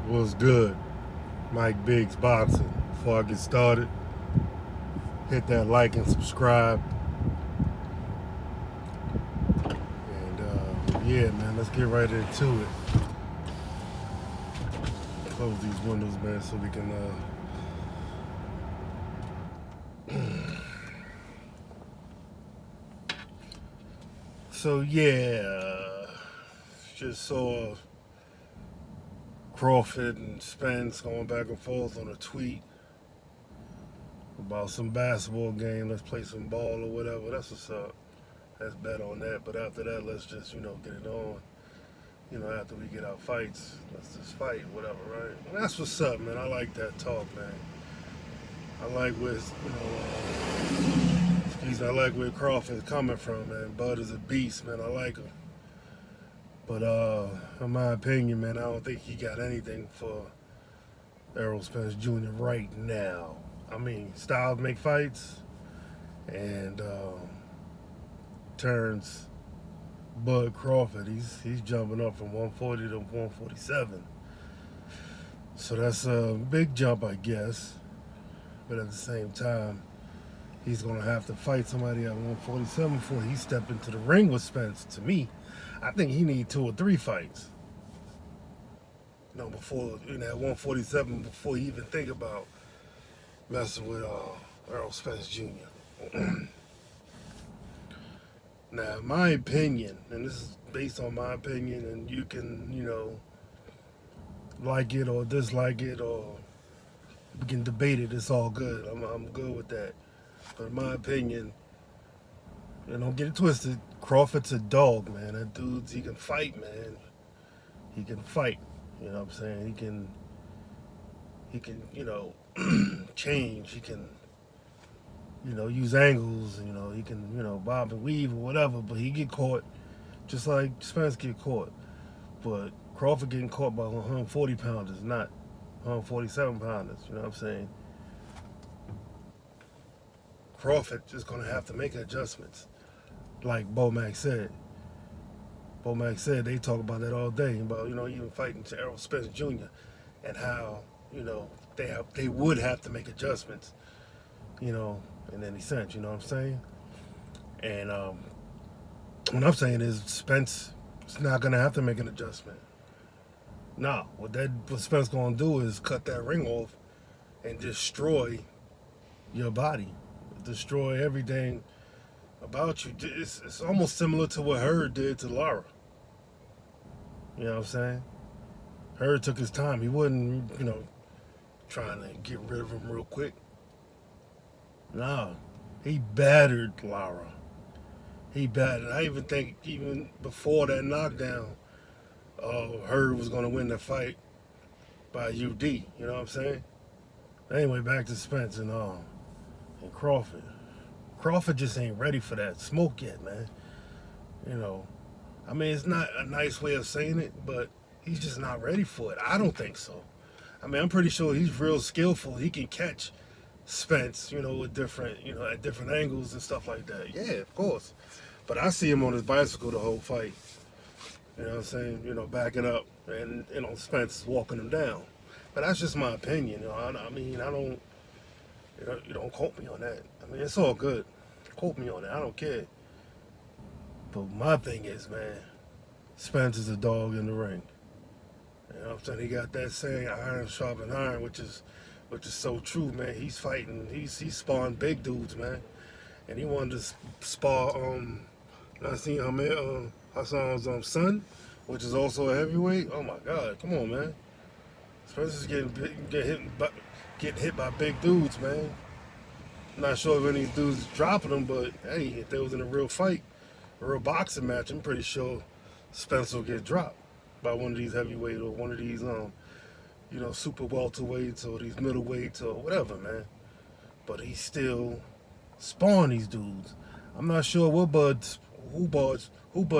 Was good? Mike Biggs Boxing. Before I get started, hit that like and subscribe. And yeah, man, let's get right into it. Close these windows, man, so we can. So yeah, just saw Crawford and Spence going back and forth on a tweet about some basketball game. Let's play some ball or whatever. That's what's up. Let's bet on that. But after that, let's just get it on. After we get our fights, let's just fight, whatever, right? And that's what's up, man. I like that talk, man. I like where, excuse me, I like where Crawford's coming from, man. Bud is a beast, man. I like him. But in my opinion, man, I don't think he got anything for Errol Spence Jr. right now. I mean, Styles make fights, and turns Bud Crawford, he's jumping up from 140 to 147. So that's a big jump, I guess. But at the same time, he's going to have to fight somebody at 147 before he step into the ring with Spence. To me, I think he need 2 or 3 fights. Before at 147, before he even think about messing with Errol Spence Jr. Now, my opinion, and this is based on my opinion, and you can, like it or dislike it, or we can debate it. It's all good. I'm good with that. But in my opinion, don't get it twisted. Crawford's a dog, man. That he can fight, man. He can fight. You know what I'm saying? He can, change. He can, use angles. He can, bob and weave or whatever. But he get caught, just like Spence get caught. But Crawford getting caught by 140 pounders, not 147 pounders. You know what I'm saying? Crawford is going to have to make adjustments, like Bomac said. Bomac said they talk about that all day, about even fighting to Errol Spence Jr. and how they would have to make adjustments, in any sense. You know what I'm saying? And what I'm saying is Spence is not going to have to make an adjustment. No, what Spence going to do is cut that ring off and destroy your body, destroy everything about you. It's almost similar to what Hurd did to Lara. You know what I'm saying? Hurd took his time. He wasn't, trying to get rid of him real quick. No, he battered Lara. He battered. I even think even before that knockdown, Hurd was going to win the fight by UD. You know what I'm saying? Anyway, back to Spence and Crawford. Crawford just ain't ready for that smoke yet, man. I mean, it's not a nice way of saying it, but he's just not ready for it. I don't think so. I mean, I'm pretty sure he's real skillful. He can catch Spence, with different, at different angles and stuff like that. Yeah, of course. But I see him on his bicycle the whole fight. You know what I'm saying? Backing up and, Spence walking him down. But that's just my opinion. I mean, I don't, you don't quote me on that. I mean, it's all good. Quote me on that. I don't care. But my thing is, man, Spence is a dog in the ring. You know what I'm saying? He got that saying, iron sharpen iron, which is so true, man. He's fighting. He's sparring big dudes, man. And he wanted to spar Hassan's son, which is also a heavyweight. Oh my God, come on, man. Spence is getting hit by big dudes, man. I'm not sure if any of these dudes is dropping them, but hey, if they was in a real fight, a real boxing match, I'm pretty sure Spence will get dropped by one of these heavyweight or one of these super welterweights or these middleweights or whatever, man. But he's still sparring these dudes. I'm not sure who Bud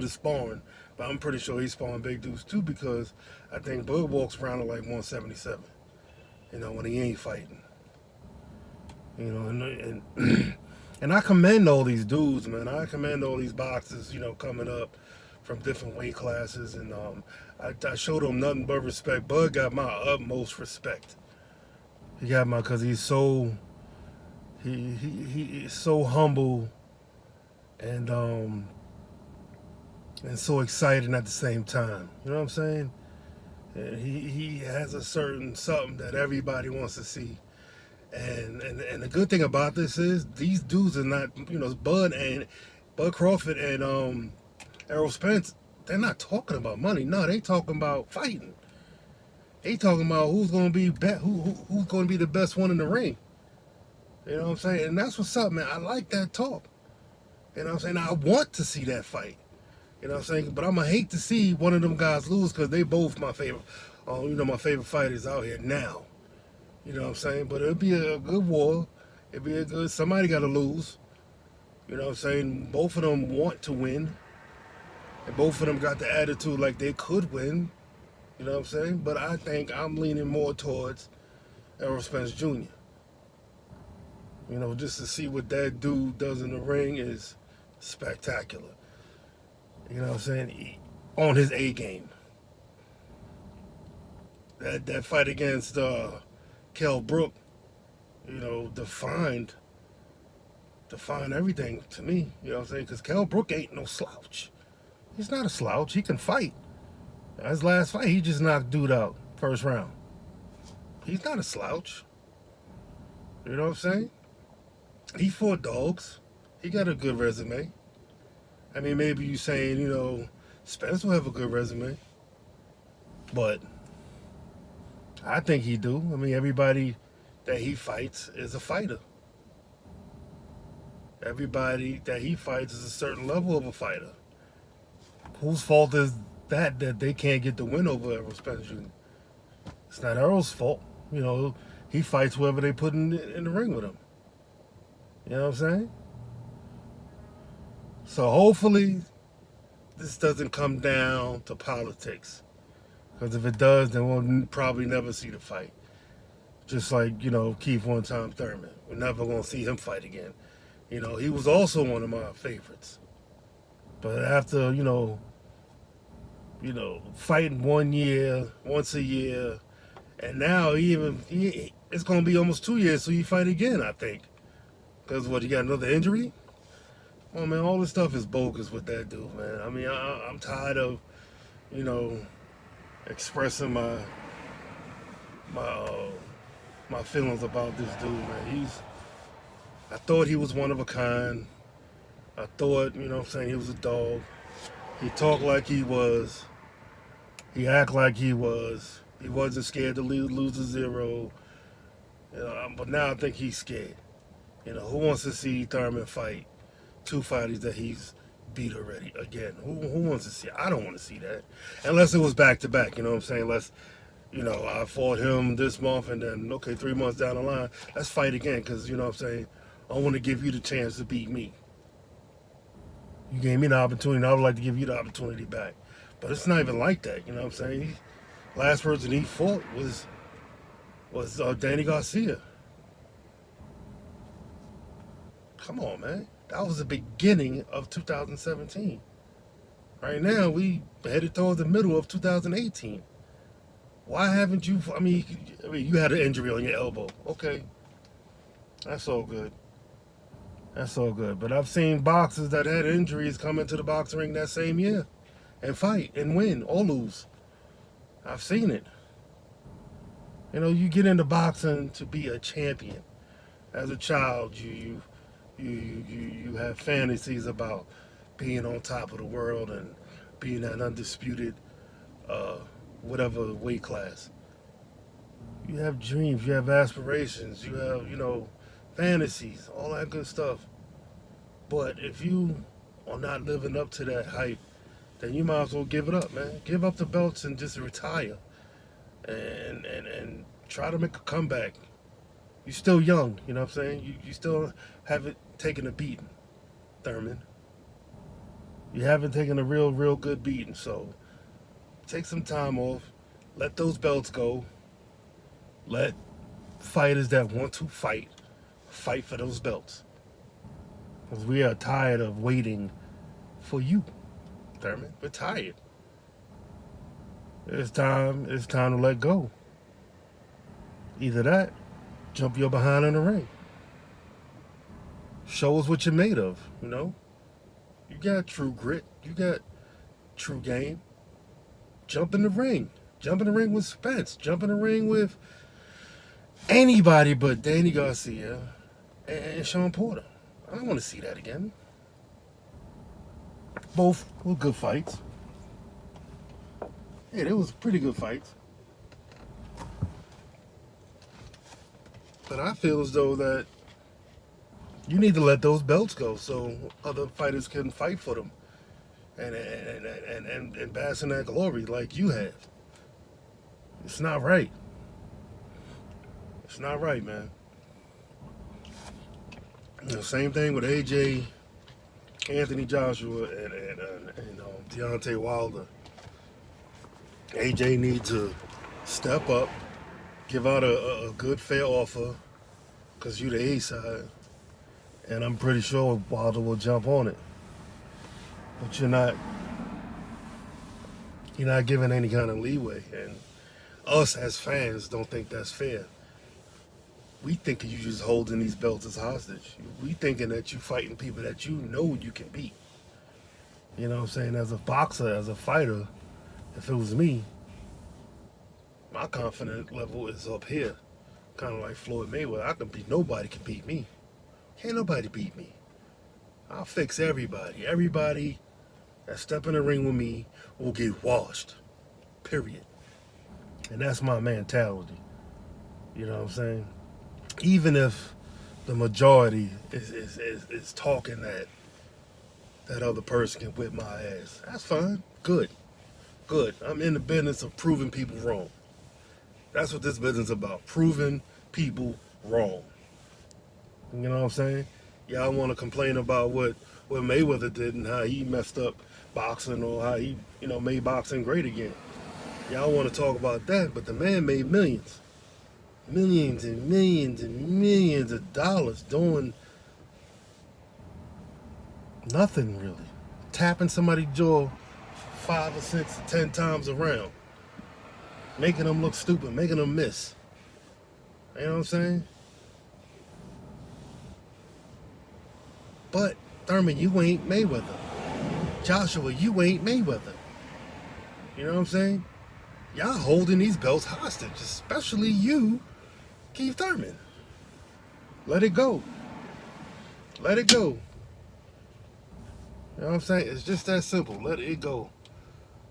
is sparring, but I'm pretty sure he's sparring big dudes too, because I think Bud walks around at like 177. When he ain't fighting. And and I commend all these dudes, man. I commend all these boxers, coming up from different weight classes, and I showed him nothing but respect. Bud got my utmost respect. He got my because he is so humble and so exciting at the same time. You know what I'm saying? And he has a certain something that everybody wants to see. And the good thing about this is these dudes are not, Bud Crawford and Errol Spence. They're not talking about money. No, they talking about fighting. They talking about who's going to be who's going to be the best one in the ring. You know what I'm saying? And that's what's up, man. I like that talk. You know what I'm saying? I want to see that fight. You know what I'm saying? But I'm going to hate to see one of them guys lose because they both my favorite, my favorite fighters out here now. You know what I'm saying? But it'll be a good war. It'll be somebody got to lose. You know what I'm saying? Both of them want to win. And both of them got the attitude like they could win. You know what I'm saying? But I think I'm leaning more towards Errol Spence Jr. You know, just to see what that dude does in the ring is spectacular. You know what I'm saying? On his A game. That fight against Kell Brook, defined everything to me. You know what I'm saying? Because Kell Brook ain't no slouch. He's not a slouch. He can fight. His last fight, he just knocked dude out first round. He's not a slouch. You know what I'm saying? He fought dogs. He got a good resume. I mean, maybe you saying, Spence will have a good resume. But I think he do. I mean, everybody that he fights is a fighter. Everybody that he fights is a certain level of a fighter. Whose fault is that they can't get the win over Errol Spence Jr.? It's not Errol's fault. He fights whoever they put in the ring with him. You know what I'm saying? So hopefully this doesn't come down to politics. Because if it does, then we'll probably never see the fight. Just like, Keith one-time Thurman. We're never going to see him fight again. He was also one of my favorites. But after, fighting once a year, and now it's going to be almost 2 years till you fight again, I think. Because what, you got another injury? Oh, man, all this stuff is bogus with that dude, man. I mean, I'm tired of, expressing my feelings about this dude, man. I thought he was one of a kind. I thought, he was a dog. He talked like he was. He acted like he was. He wasn't scared to lose a zero. But now I think he's scared. Who wants to see Thurman fight two fighters that he's beat already again? Who wants to see it? I don't want to see that. Unless it was back-to-back, you know what I'm saying? Unless, I fought him this month and then, 3 months down the line, let's fight again because, you know what I'm saying, I want to give you the chance to beat me. You gave me the opportunity, and I would like to give you the opportunity back. But it's not even like that, you know what I'm saying? Last person he fought was Danny Garcia. Come on, man. That was the beginning of 2017. Right now, we headed towards the middle of 2018. Why haven't you... I mean, you had an injury on your elbow. Okay. That's all good. That's all good. But I've seen boxers that had injuries come into the boxing ring that same year and fight and win or lose. I've seen it. You get into boxing to be a champion. As a child, you have fantasies about being on top of the world and being an undisputed whatever weight class. You have dreams, you have aspirations, you have, fantasies, all that good stuff. But if you are not living up to that hype, then you might as well give it up, man. Give up the belts and just retire. And try to make a comeback. You're still young, you know what I'm saying? You still haven't taken a beating, Thurman. You haven't taken a real good beating, so take some time off. Let those belts go. Let fighters that want to fight for those belts. Because we are tired of waiting for you. Thurman. We're tired. It's time to let go. Either that, jump your behind in the ring. Show us what you're made of, you know? You got true grit. You got true game. Jump in the ring. Jump in the ring with Spence. Jump in the ring with anybody but Danny Garcia and Sean Porter. I don't want to see that again. Both were good fights. Yeah, they was pretty good fights. But I feel as though that you need to let those belts go so other fighters can fight for them and bask in that glory like you have. It's not right. It's not right, man. Same thing with AJ, Anthony Joshua, and Deontay Wilder. AJ needs to step up, give out a good, fair offer, because you the A side. And I'm pretty sure Wilder will jump on it. But you're not giving any kind of leeway. And us as fans don't think that's fair. We think you just holding these belts as hostage. We thinking that you fighting people that you know you can beat. You know what I'm saying? As a boxer, as a fighter, if it was me, my confidence level is up here. Kind of like Floyd Mayweather. Nobody can beat me. Can't nobody beat me. I'll fix everybody. Everybody that step in the ring with me will get washed. Period. And that's my mentality. You know what I'm saying? Even if the majority is talking that other person can whip my ass, that's fine. Good. I'm in the business of proving people wrong. That's what this business is about. Proving people wrong. You know what I'm saying? Y'all want to complain about what Mayweather did and how he messed up boxing or how he, made boxing great again. Y'all want to talk about that, but the man made millions. Millions and millions and millions of dollars doing nothing really. Tapping somebody's jaw 5 or 6 or 10 times around. Making them look stupid, making them miss. You know what I'm saying? But, Thurman, you ain't Mayweather. Joshua, you ain't Mayweather. You know what I'm saying? Y'all holding these belts hostage, especially you, Keith Thurman. Let it go. Let it go. You know what I'm saying? It's just that simple. Let it go.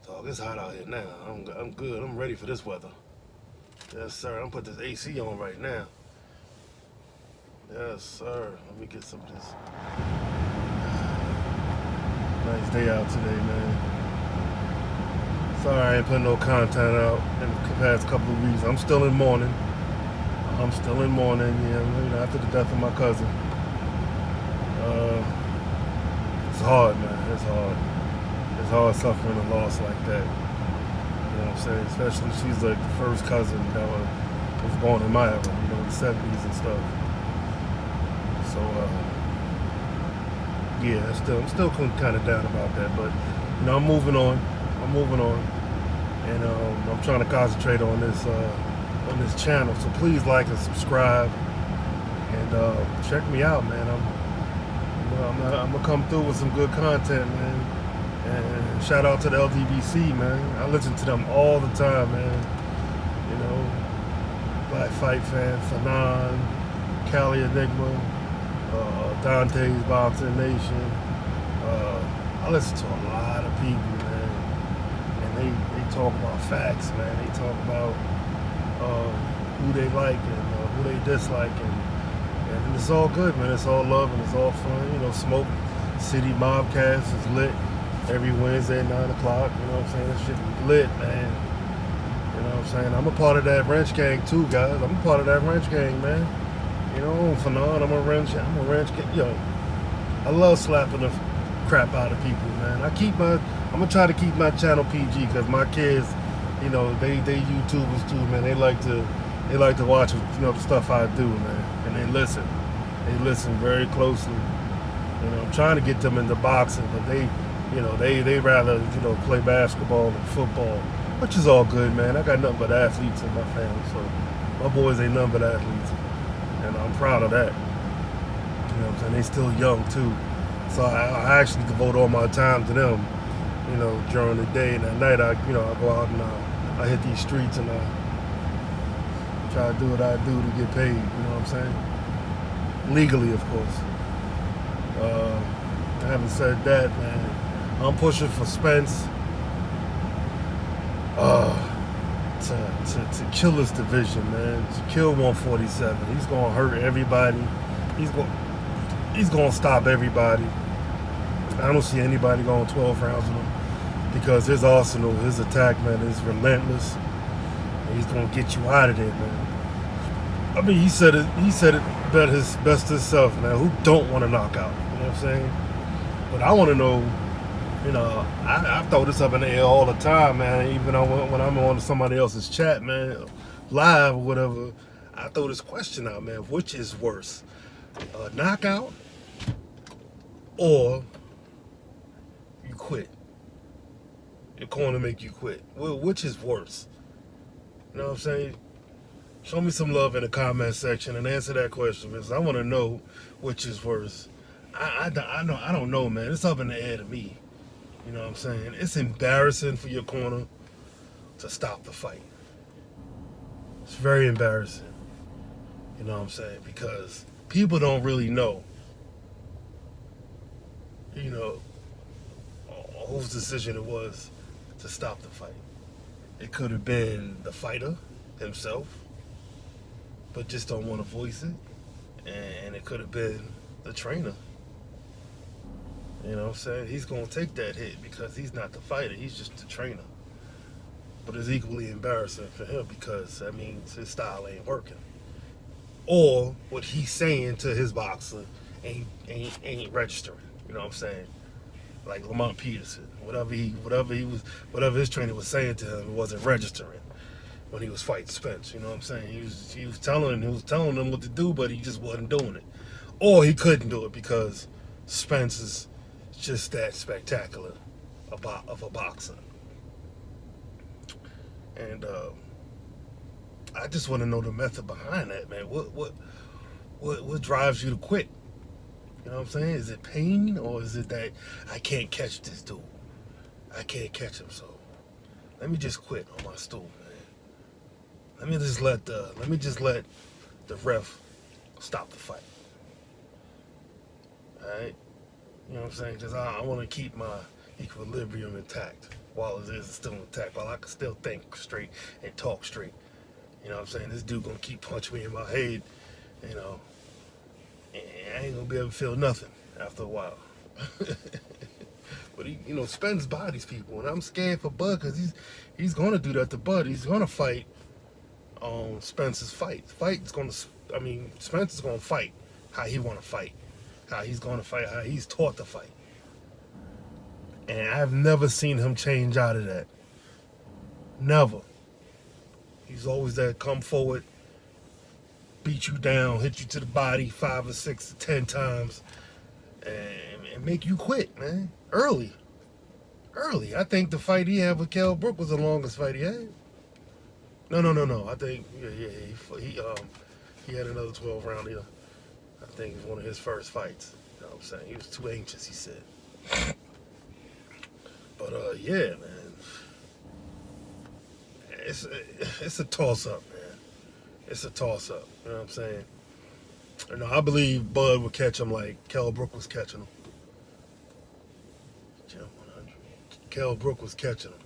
Dog, it's hot out here now. I'm good. I'm ready for this weather. Yes, sir. I'm putting this AC on right now. Yes, sir. Let me get some of this. Nice day out today, man. Sorry I ain't putting no content out in the past couple of weeks. I'm still in mourning. Yeah, after the death of my cousin. It's hard, man. It's hard. It's hard suffering a loss like that. You know what I'm saying? Especially she's like the first cousin that was born in my era, in the 70s and stuff. So, yeah, I'm still kind of down about that. But, I'm moving on. And I'm trying to concentrate on this channel. So please like and subscribe. And check me out, man. I'm gonna come through with some good content, man. And shout out to the LDBC, man. I listen to them all the time, man. Black Fight Fan, Fanon, Cali Enigma, Dante's Boxing Nation. I listen to a lot of people, man. And they talk about facts, man. They talk about who they like and who they dislike, and it's all good, man. It's all love and it's all fun. Smoke City Mobcast is lit every Wednesday at 9 o'clock. You know what I'm saying? That shit is lit, man. You know what I'm saying? I'm a part of that wrench gang too, guys. I'm a part of that wrench gang, man. Fanon, I'm a wrench gang. Yo, I love slapping the crap out of people, man. I'm gonna try to keep my channel PG because my kids, they YouTubers too, man. They like to watch the stuff I do, man, and they listen very closely. I'm trying to get them into boxing, but They rather play basketball and football, which is all good, man. I got nothing but athletes in my family, so my boys ain't nothing but athletes, and I'm proud of that. You know what I'm saying? They still young too, so I actually devote all my time to them. During the day, and at night I go out and I hit these streets and I try to do what I do to get paid. You know what I'm saying? Legally, of course. Having said that, man, I'm pushing for Spence to kill this division, man. To kill 147. He's gonna hurt everybody. He's gonna stop everybody. I don't see anybody going 12 rounds with him because his arsenal, his attack, man, is relentless. And he's gonna get you out of there, man. I mean, he said it best himself, man. Who don't want to knock out? You know what I'm saying? But I want to know. I throw this up in the air all the time, man. Even when I'm on somebody else's chat, man, live or whatever, I throw this question out, man. Which is worse, a knockout or you quit? Your corner make you quit. Well, which is worse? You know what I'm saying? Show me some love in the comment section and answer that question, because I want to know which is worse. I don't know, man. It's up in the air to me. You know what I'm saying? It's embarrassing for your corner to stop the fight. It's very embarrassing. You know what I'm saying? Because people don't really know, whose decision it was to stop the fight. It could have been the fighter himself, but just don't want to voice it. And it could have been the trainer. You know what I'm saying? He's going to take that hit because he's not the fighter. He's just the trainer. But it's equally embarrassing for him because that means his style ain't working. Or what he's saying to his boxer ain't registering. You know what I'm saying? Like Lamont Peterson. Whatever his trainer was saying to him, it wasn't registering when he was fighting Spence. You know what I'm saying? He was telling him what to do, but he just wasn't doing it. Or he couldn't do it because Spence is just that spectacular of a boxer. And I just want to know the method behind that, man. What drives you to quit? You know what I'm saying? Is it pain, or is it that I can't catch this dude? I can't catch him, so let me just quit on my stool, man. Let me just let the ref stop the fight. All right? You know what I'm saying? Because I want to keep my equilibrium intact while it is still intact, while I can still think straight and talk straight. You know what I'm saying? This dude gonna keep punching me in my head, and I ain't gonna be able to feel nothing after a while. But Spence bodies people, and I'm scared for Bud because he's gonna do that to Bud. He's gonna fight on Spence's fight. Spence is gonna fight how he wanna fight, how he's gonna fight, how he's taught to fight. And I've never seen him change out of that. Never. He's always that come forward, beat you down, hit you to the body 5 or 6 or 10 times, and make you quit, man. Early. I think the fight he had with Kell Brook was the longest fight he had. No. I think he had another 12 round here. I think it was one of his first fights. You know what I'm saying? He was too anxious, he said. But yeah, man. It's a toss-up, man. It's a toss-up. You know what I'm saying? I believe Bud would catch him like Kell Brook was catching him. Jump 100. Kell Brook was catching him.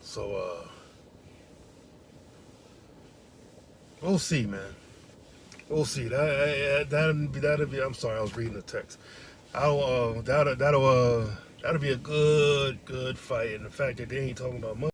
So, we'll see, man. We'll see. That'll be. I'm sorry, I was reading the text. That'll be a good fight. And the fact that they ain't talking about money.